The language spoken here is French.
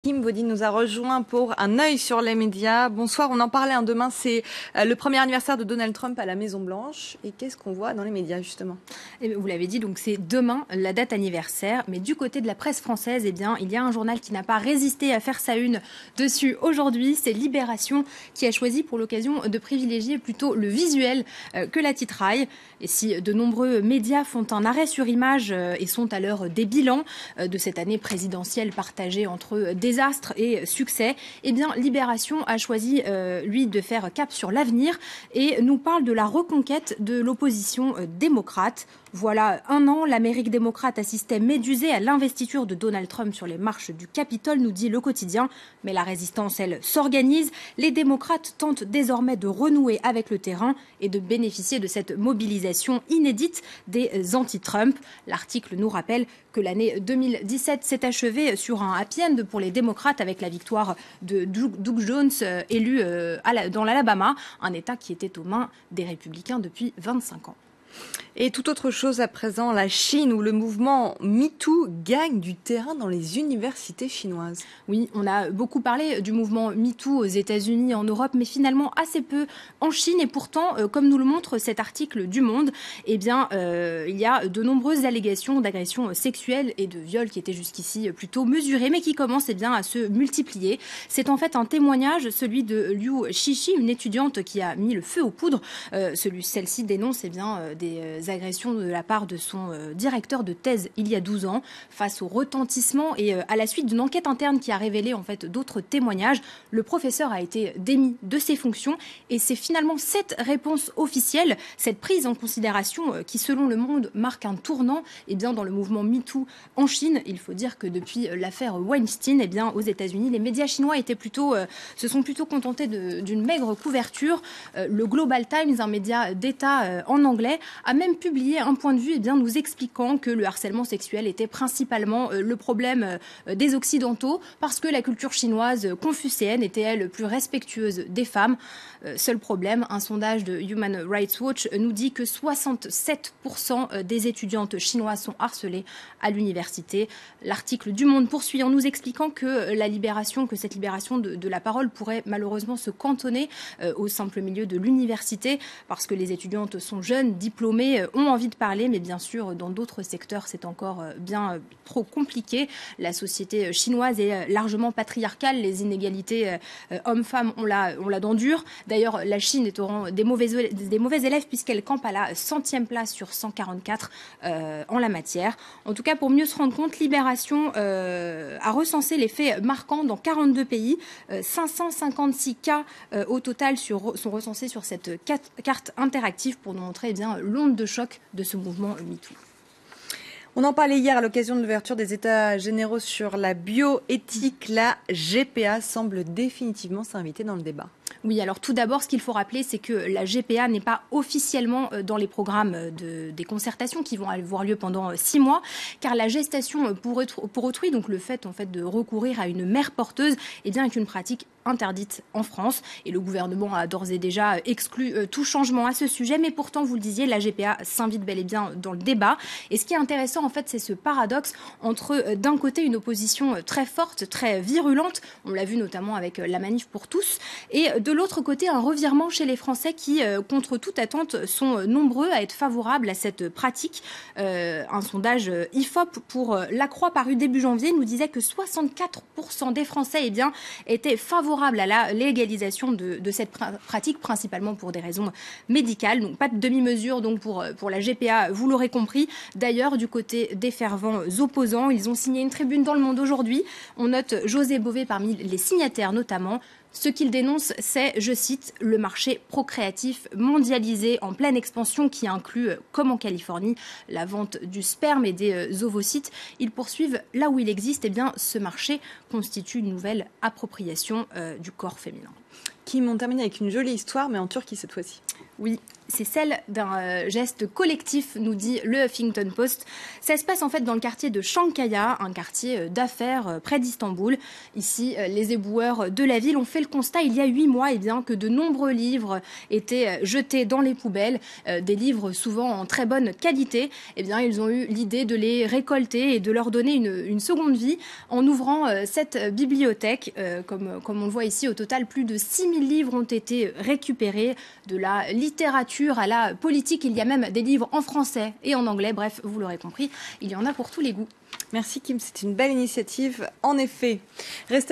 Kim Vaudi nous a rejoint pour un œil sur les médias. Bonsoir, on en parlait demain, c'est le premier anniversaire de Donald Trump à la Maison-Blanche. Et qu'est-ce qu'on voit dans les médias, justement ? Et vous l'avez dit, donc c'est demain la date anniversaire. Mais du côté de la presse française, eh bien, il y a un journal qui n'a pas résisté à faire sa une dessus aujourd'hui. C'est Libération qui a choisi pour l'occasion de privilégier plutôt le visuel que la titraille. Et si de nombreux médias font un arrêt sur image et sont à l'heure des bilans de cette année présidentielle partagée entre désastre et succès, eh bien Libération a choisi, lui, de faire cap sur l'avenir et nous parle de la reconquête de l'opposition démocrate. Voilà un an, l'Amérique démocrate assistait médusée à l'investiture de Donald Trump sur les marches du Capitole, nous dit Le Quotidien. Mais la résistance, elle, s'organise. Les démocrates tentent désormais de renouer avec le terrain et de bénéficier de cette mobilisation inédite des anti-Trump. L'article nous rappelle que l'année 2017 s'est achevée sur un happy end pour les démocrates avec la victoire de Doug Jones, élu dans l'Alabama, un État qui était aux mains des républicains depuis 25 ans. Et tout autre chose à présent, la Chine, où le mouvement MeToo gagne du terrain dans les universités chinoises. Oui, on a beaucoup parlé du mouvement MeToo aux États-Unis, en Europe, mais finalement assez peu en Chine. Et pourtant, comme nous le montre cet article du Monde, eh bien, il y a de nombreuses allégations d'agressions sexuelles et de viols qui étaient jusqu'ici plutôt mesurées, mais qui commencent bien à se multiplier. C'est en fait un témoignage, celui de Liu Shishi, une étudiante qui a mis le feu aux poudres. Celle-ci dénonce des agressions de la part de son directeur de thèse il y a 12 ans. Face au retentissement et à la suite d'une enquête interne qui a révélé en fait d'autres témoignages, le professeur a été démis de ses fonctions et c'est finalement cette réponse officielle, cette prise en considération qui selon Le Monde marque un tournant dans le mouvement MeToo en Chine. Il faut dire que depuis l'affaire Weinstein, aux États-Unis, les médias chinois se sont plutôt contentés d'une maigre couverture. Le Global Times, un média d'État en anglais, a même publié un point de vue nous expliquant que le harcèlement sexuel était principalement le problème des Occidentaux parce que la culture chinoise confucéenne était, elle, plus respectueuse des femmes. Seul problème, un sondage de Human Rights Watch nous dit que 67% des étudiantes chinoises sont harcelées à l'université. L'article du Monde poursuit en nous expliquant que cette libération de la parole pourrait malheureusement se cantonner au simple milieu de l'université parce que les étudiantes sont jeunes, diplômés, ont envie de parler, mais bien sûr, dans d'autres secteurs, c'est encore bien trop compliqué. La société chinoise est largement patriarcale. Les inégalités hommes-femmes, on l'a dans dur. D'ailleurs, la Chine est au rang des mauvais élèves puisqu'elle campe à la 100e place sur 144 en la matière. En tout cas, pour mieux se rendre compte, Libération a recensé les faits marquants dans 42 pays. 556 cas au total sont recensés sur cette carte interactive pour nous montrer l'onde de choc de ce mouvement MeToo. On en parlait hier à l'occasion de l'ouverture des États généraux sur la bioéthique. La GPA semble définitivement s'inviter dans le débat. Oui, alors tout d'abord, ce qu'il faut rappeler, c'est que la GPA n'est pas officiellement dans les programmes des concertations qui vont avoir lieu pendant 6 mois, car la gestation pour autrui, donc le fait en fait de recourir à une mère porteuse, est une pratique interdite en France. Et le gouvernement a d'ores et déjà exclu tout changement à ce sujet, mais pourtant, vous le disiez, la GPA s'invite bel et bien dans le débat. Et ce qui est intéressant, en fait, c'est ce paradoxe entre, d'un côté, une opposition très forte, très virulente, on l'a vu notamment avec la Manif pour tous, et de l'autre côté, un revirement chez les Français qui, contre toute attente, sont nombreux à être favorables à cette pratique. Un sondage IFOP pour La Croix paru début janvier nous disait que 64% des Français étaient favorables à la légalisation de cette pratique, principalement pour des raisons médicales. Donc pas de demi-mesure donc pour la GPA, vous l'aurez compris. D'ailleurs, du côté des fervents opposants, ils ont signé une tribune dans Le Monde aujourd'hui. On note José Bové parmi les signataires notamment. Ce qu'il dénonce, c'est, je cite, le marché procréatif mondialisé en pleine expansion qui inclut, comme en Californie, la vente du sperme et des ovocytes. Ils poursuivent là où il existe, ce marché constitue une nouvelle appropriation du corps féminin. Qui m'ont terminé avec une jolie histoire, mais en Turquie cette fois-ci. Oui, c'est celle d'un geste collectif, nous dit le Huffington Post. Ça se passe en fait dans le quartier de Chankaya, un quartier d'affaires près d'Istanbul. Ici, les éboueurs de la ville ont fait le constat il y a 8 mois que de nombreux livres étaient jetés dans les poubelles, des livres souvent en très bonne qualité. Ils ont eu l'idée de les récolter et de leur donner une seconde vie en ouvrant cette bibliothèque. Comme on le voit ici, au total, plus de 6000 livres ont été récupérés, de la littérature à la politique. Il y a même des livres en français et en anglais. Bref, vous l'aurez compris, il y en a pour tous les goûts. Merci Kim, c'est une belle initiative en effet. Restez